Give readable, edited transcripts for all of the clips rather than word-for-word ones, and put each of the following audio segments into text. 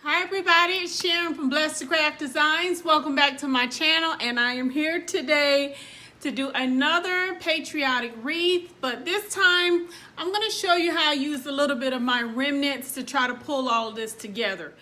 Hi everybody, it's Sharon from Blessed to Craft Designs. Welcome back to my channel, and I am here today to do another patriotic wreath, but this time I'm going to show you how I use a little bit of my remnants to try to pull all of this together.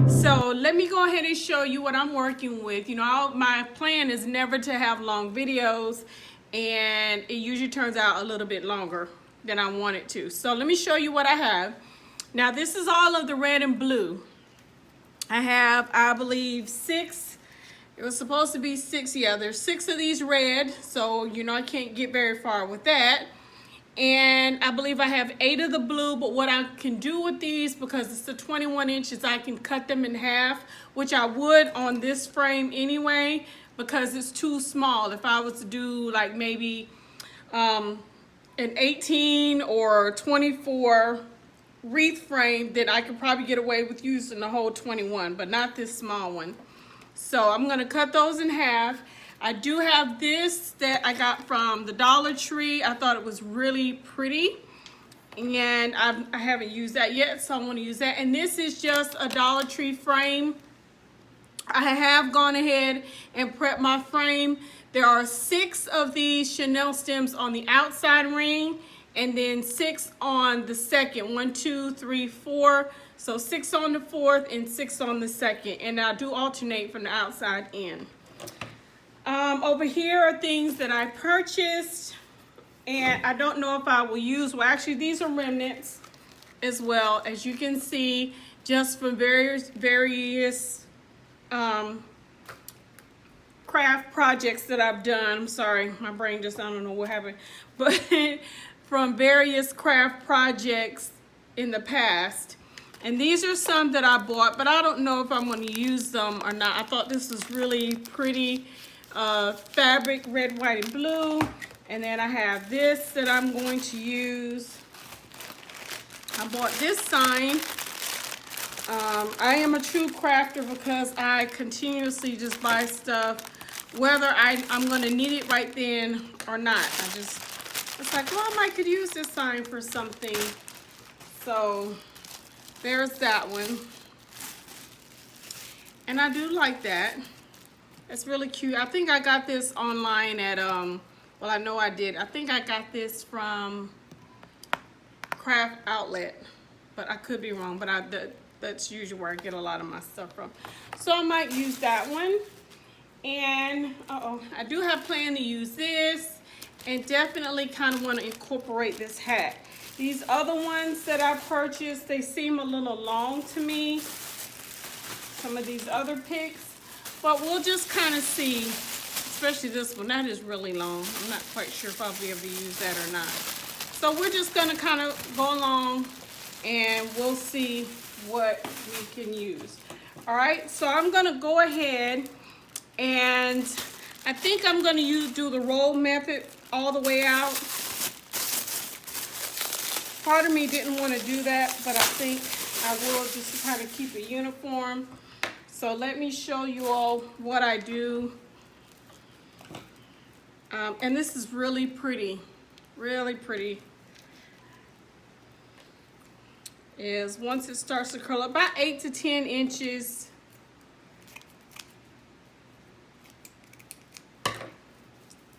So let me go ahead and show you what I'm working with. You know, my plan is never to have long videos, and it usually turns out a little bit longer than I want it to. So let me show you what I have. Now this is all of the red and blue. I have, I believe, 6. It was supposed to be 6. Yeah, there's 6 of these red, so you know I can't get very far with that. And I believe I have 8 of the blue, but what I can do with these, because it's the 21 inches, I can cut them in half, which I would on this frame anyway, because it's too small. If I was to do like maybe an 18 or 24 wreath frame, then I could probably get away with using the whole 21, but not this small one. So I'm gonna cut those in half. I do have this that I got from the Dollar Tree. I thought it was really pretty, and I haven't used that yet, so I want to use that. And this is just a Dollar Tree frame. I have gone ahead and prepped my frame. There are 6 of these chenille stems on the outside ring, and then 6 on the second. 1, 2, 3, 4. So 6 on the fourth and 6 on the second. And I do alternate from the outside in. Over here are things that I purchased, and I don't know if I will use. Well, actually, these are remnants as well. As you can see, just from various craft projects that I've done. I'm sorry, my brain just, I don't know what happened, but from various craft projects in the past. And these are some that I bought, but I don't know if I'm going to use them or not. I thought this was really pretty fabric, red, white, and blue. And then I have this that I'm going to use. I bought this sign. I am a true crafter because I continuously just buy stuff, whether I'm going to need it right then or not. It's like, well, I might could use this sign for something. So there's that one. And I do like that. It's really cute. I think I got this online at, well, I know I did. I think I got this from Craft Outlet, but I could be wrong, but that's usually where I get a lot of my stuff from. So I might use that one. And I do have planned to use this, and definitely kind of want to incorporate this hat. These other ones that I purchased, they seem a little long to me, some of these other picks, but we'll just kind of see, especially this one. That is really long. I'm not quite sure if I'll be able to use that or not. So we're just going to kind of go along, and we'll see what we can use. All right, so I'm going to go ahead, and I think I'm going to do the roll method all the way out. Part of me didn't want to do that, but I think I will, just to kind of keep it uniform. So let me show you all what I do. And this is really pretty, really pretty. Is once it starts to curl up, about 8 to 10 inches.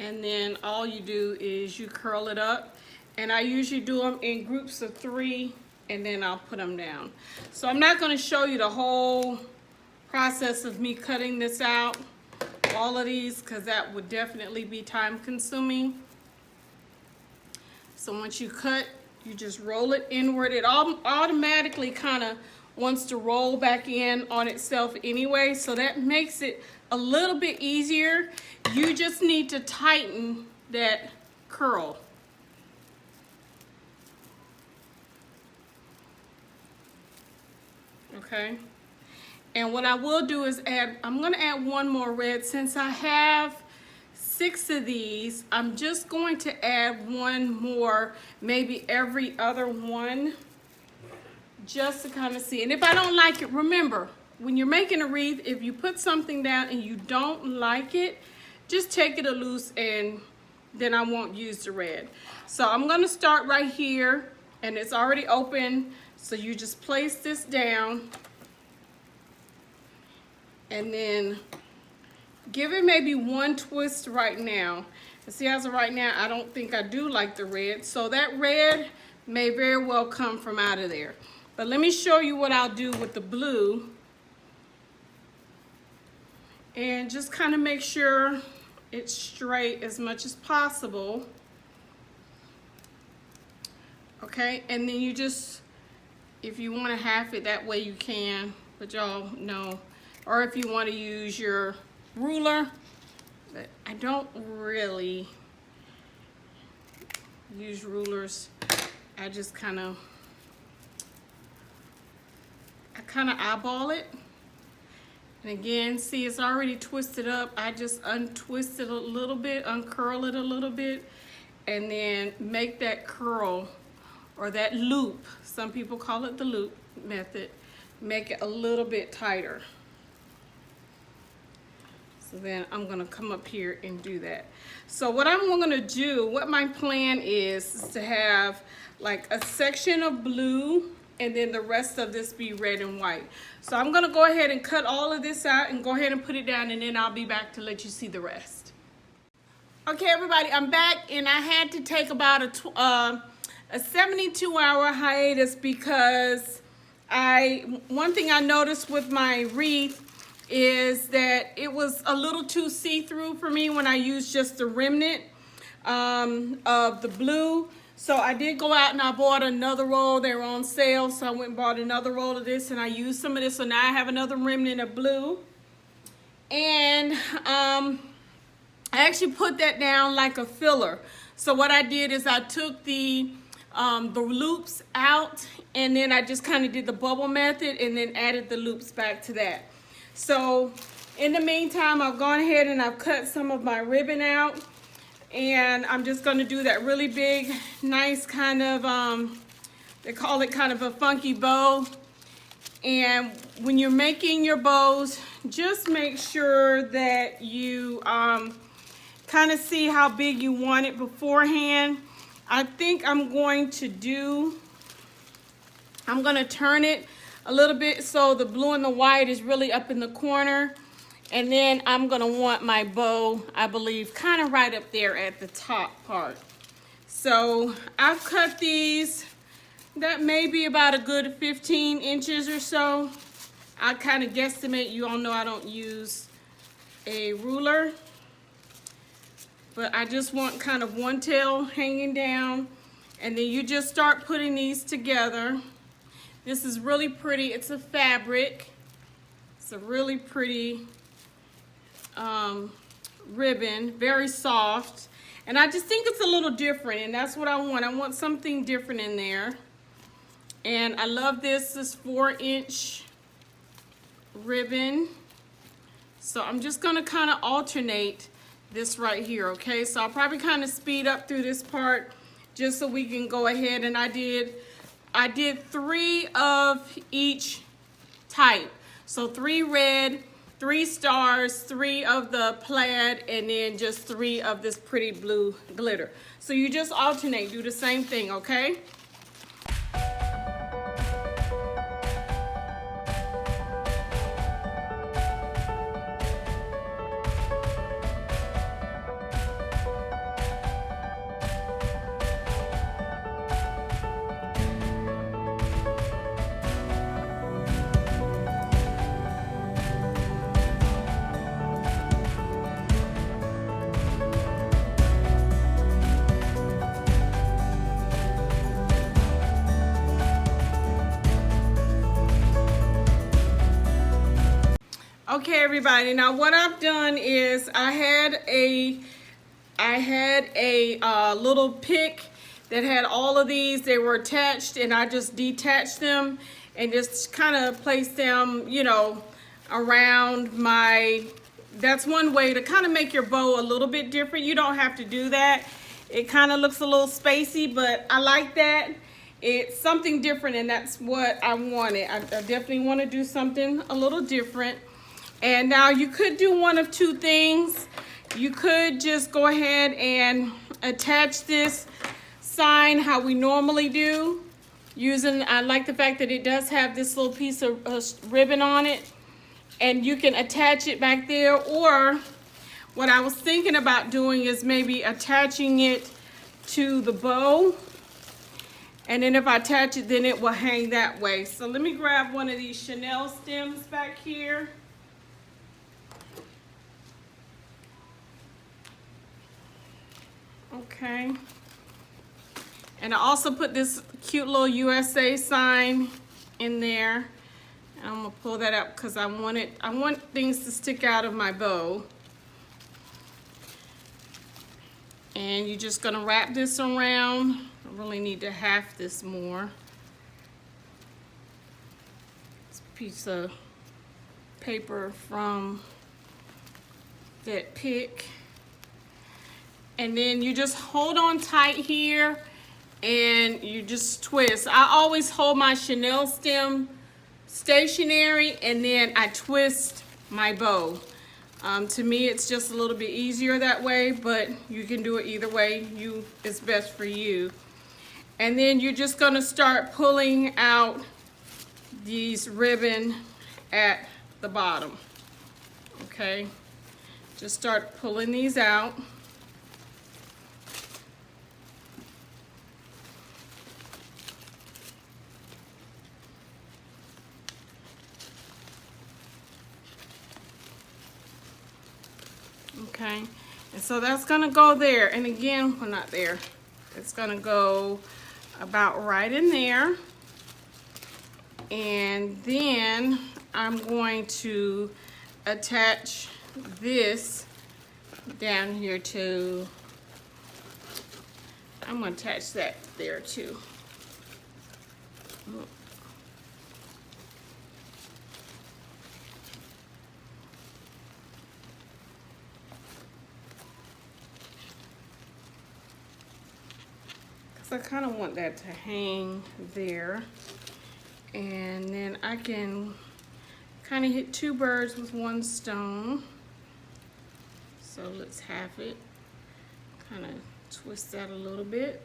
And then all you do is you curl it up. And I usually do them in groups of 3, and then I'll put them down. So I'm not going to show you the whole process of me cutting this out, all of these, because that would definitely be time consuming. So once you cut, you just roll it inward. It automatically kind of wants to roll back in on itself anyway, so that makes it a little bit easier. You just need to tighten that curl. Okay, and what I will do is I'm going to add one more red. Since I have 6 of these, I'm just going to add one more, maybe every other one, just to kind of see. And if I don't like it, remember, when you're making a wreath, if you put something down and you don't like it, just take it loose, and then I won't use the red. So I'm going to start right here and it's already open. So you just place this down and then give it maybe one twist right now. And see, as of right now, I don't think I do like the red. So that red may very well come from out of there. But let me show you what I'll do with the blue. And just kind of make sure it's straight as much as possible. Okay, and then you just, if you want to half it that way you can, but y'all know. Or if you want to use your ruler, but I don't really use rulers. I just kind of eyeball it. And again, see, it's already twisted up. I just untwist it a little bit, uncurl it a little bit, and then make that curl or that loop. Some people call it the loop method. Make it a little bit tighter. So then I'm gonna come up here and do that. So what I'm gonna do, what my plan is to have like a section of blue and then the rest of this be red and white. So I'm gonna go ahead and cut all of this out and go ahead and put it down, and then I'll be back to let you see the rest. Okay, everybody, I'm back, and I had to take about a 72-hour hiatus because one thing I noticed with my wreath is that it was a little too see-through for me when I used just the remnant of the blue. So I did go out and I bought another roll. They were on sale, so I went and bought another roll of this, and I used some of this. So now I have another remnant of blue. And I actually put that down like a filler. So what I did is I took the loops out, and then I just kind of did the bubble method and then added the loops back to that. So in the meantime, I've gone ahead and I've cut some of my ribbon out. And I'm just going to do that really big, nice kind of, they call it kind of a funky bow. And when you're making your bows, just make sure that you kind of see how big you want it beforehand. I think I'm going to turn it a little bit so the blue and the white is really up in the corner. And then I'm gonna want my bow, I believe, kind of right up there at the top part. So I've cut these, that may be about a good 15 inches or so. I kind of guesstimate. You all know I don't use a ruler. But I just want kind of one tail hanging down. And then you just start putting these together. This is really pretty. It's a fabric. It's a really pretty ribbon, very soft, and I just think it's a little different, and that's what I want. I want something different in there. And I love this 4-inch ribbon. So I'm just gonna kind of alternate this right here, okay? So I'll probably kind of speed up through this part just so we can go ahead. And I did 3 of each type. So 3 red, 3 stars, 3 of the plaid, and then just 3 of this pretty blue glitter. So you just alternate, do the same thing, okay? Okay, everybody, now what I've done is I had a little pick that had all of these. They were attached, and I just detached them and just kind of placed them, you know, around my, that's one way to kind of make your bow a little bit different. You don't have to do that. It kind of looks a little spacey, but I like that. It's something different, and that's what I wanted. I definitely want to do something a little different. And now you could do one of 2 things. You could just go ahead and attach this sign how we normally do, I like the fact that it does have this little piece of ribbon on it, and you can attach it back there, or what I was thinking about doing is maybe attaching it to the bow, and then if I attach it, then it will hang that way. So let me grab one of these Chanel stems back here. Okay. And I also put this cute little USA sign in there. And I'm gonna pull that up because I want things to stick out of my bow. And you're just gonna wrap this around. I really need to half this more. It's a piece of paper from that pick. And then you just hold on tight here and you just twist. I always hold my Chanel stem stationary and then I twist my bow. To me, it's just a little bit easier that way, but you can do it either way. It's best for you. And then you're just gonna start pulling out these ribbon at the bottom, okay? Just start pulling these out. Okay, and so that's gonna go there, and again, well, not there, it's gonna go about right in there. And then I'm going to attach this down here too. I'm gonna attach that there too. I kind of want that to hang there, and then I can kind of hit two birds with one stone. So let's have it, kind of twist that a little bit.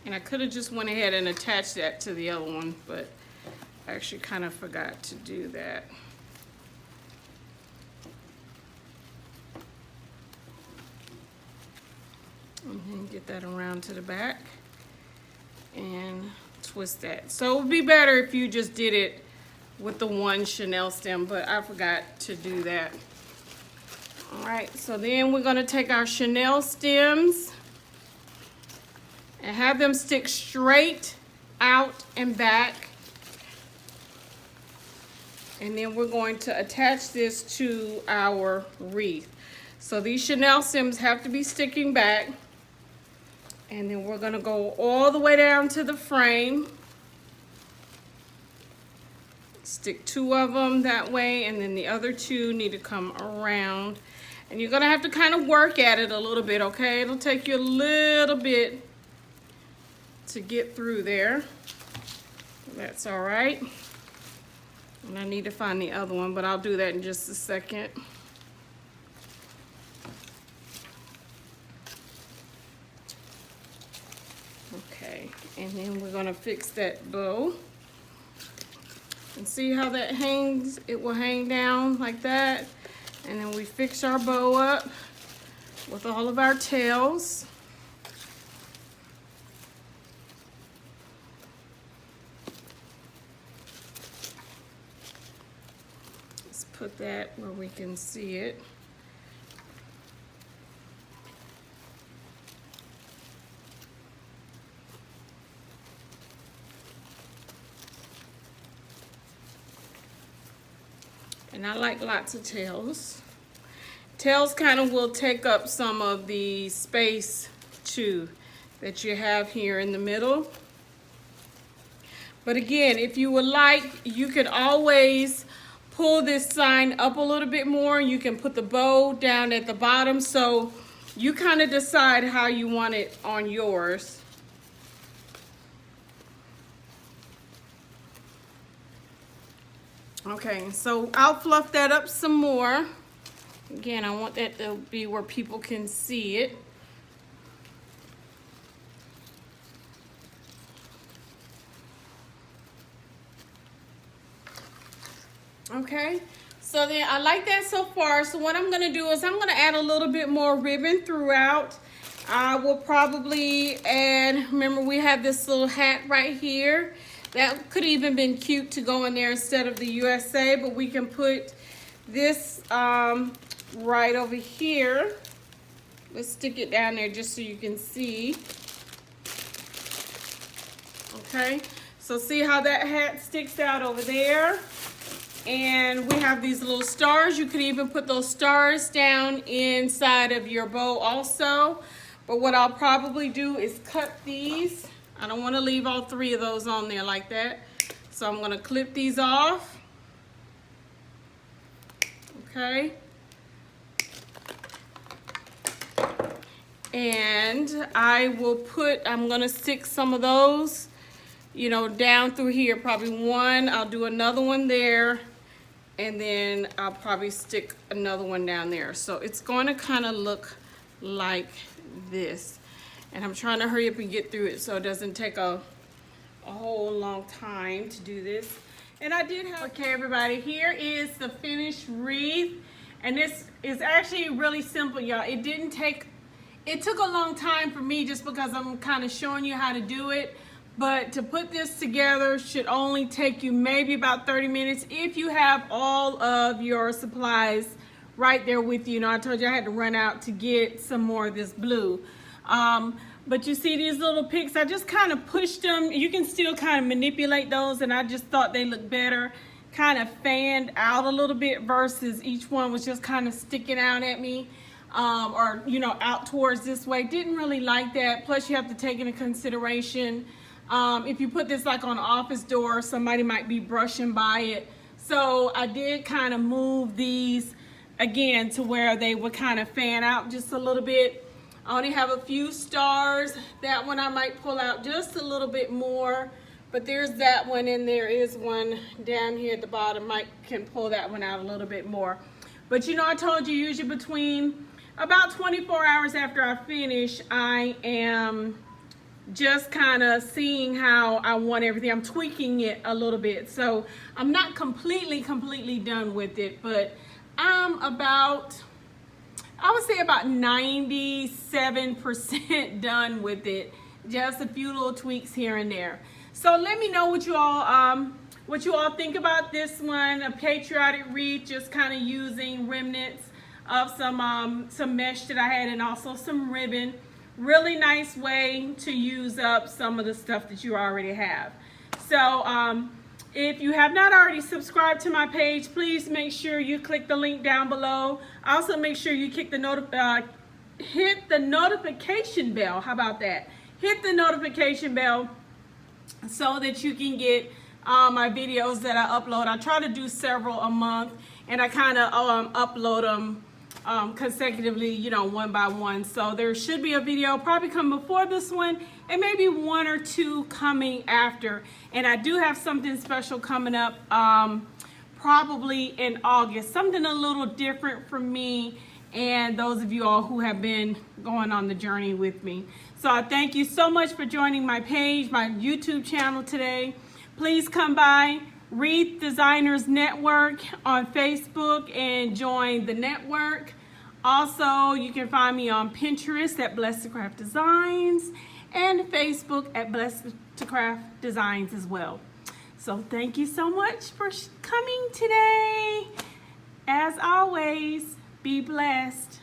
And I could have just went ahead and attached that to the other one, but I actually kind of forgot to do that. And then get that around to the back and twist that. So it would be better if you just did it with the one Chanel stem, but I forgot to do that. All right, so then we're gonna take our Chanel stems and have them stick straight out and back. And then we're going to attach this to our wreath. So these Chanel stems have to be sticking back. And then we're gonna go all the way down to the frame. Stick two of them that way, and then the other two need to come around. And you're gonna have to kind of work at it a little bit, okay? It'll take you a little bit to get through there. That's all right. And I need to find the other one, but I'll do that in just a second. Okay, and then we're gonna fix that bow. And see how that hangs? It will hang down like that. And then we fix our bow up with all of our tails. Put that where we can see it. And I like lots of tails. Tails kind of will take up some of the space too that you have here in the middle. But again, if you would like, you could always pull this sign up a little bit more. You can put the bow down at the bottom, so you kind of decide how you want it on yours. Okay, so I'll fluff that up some more. Again, I want that to be where people can see it. Okay, so then I like that so far. So what I'm gonna do is I'm gonna add a little bit more ribbon throughout. I will probably add, remember we have this little hat right here. That could even been cute to go in there instead of the USA, but we can put this right over here. Let's stick it down there just so you can see. Okay, so see how that hat sticks out over there? And we have these little stars. You could even put those stars down inside of your bow also. But what I'll probably do is cut these. I don't want to leave all three of those on there like that. So I'm going to clip these off. Okay. And I'm going to stick some of those, you know, down through here. Probably one. I'll do another one there. And then I'll probably stick another one down there. So it's going to kind of look like this. And I'm trying to hurry up and get through it so it doesn't take a whole long time to do this. And I did have, okay everybody, here is the finished wreath. And this is actually really simple, y'all. It took a long time for me just because I'm kind of showing you how to do it. But to put this together should only take you maybe about 30 minutes if you have all of your supplies right there with you. You know, I told you I had to run out to get some more of this blue. But you see these little picks, I just kind of pushed them. You can still kind of manipulate those, and I just thought they looked better, kind of fanned out a little bit versus each one was just kind of sticking out at me. Or, you know, out towards this way. Didn't really like that. Plus you have to take into consideration if you put this like on an office door, somebody might be brushing by it. So I did kind of move these again to where they would kind of fan out just a little bit. I only have a few stars. That one I might pull out just a little bit more, but there's that one and there is one down here at the bottom. I can pull that one out a little bit more. But you know, I told you usually between about 24 hours after I finish, I am just kind of seeing how I want everything. I'm tweaking it a little bit. So I'm not completely done with it, but I'm about, I would say about 97% done with it. Just a few little tweaks here and there. So let me know what you all think about this one, a patriotic wreath, just kind of using remnants of some mesh that I had and also some ribbon. Really nice way to use up some of the stuff that you already have. So if you have not already subscribed to my page, please make sure you click the link down below. Also make sure you hit the notification bell. How about that? Hit the notification bell so that you can get my videos that I upload. I try to do several a month, and I kind of upload them consecutively, you know, one by one. So there should be a video probably come before this one and maybe one or two coming after. And I do have something special coming up probably in August, something a little different for me and those of you all who have been going on the journey with me. So I thank you so much for joining my page, my YouTube channel today. Please come by Wreath Designers Network on Facebook and join the network. Also, you can find me on Pinterest at Blessed to Craft Designs and Facebook at Blessed to Craft Designs as well. So thank you so much for coming today. As always, be blessed.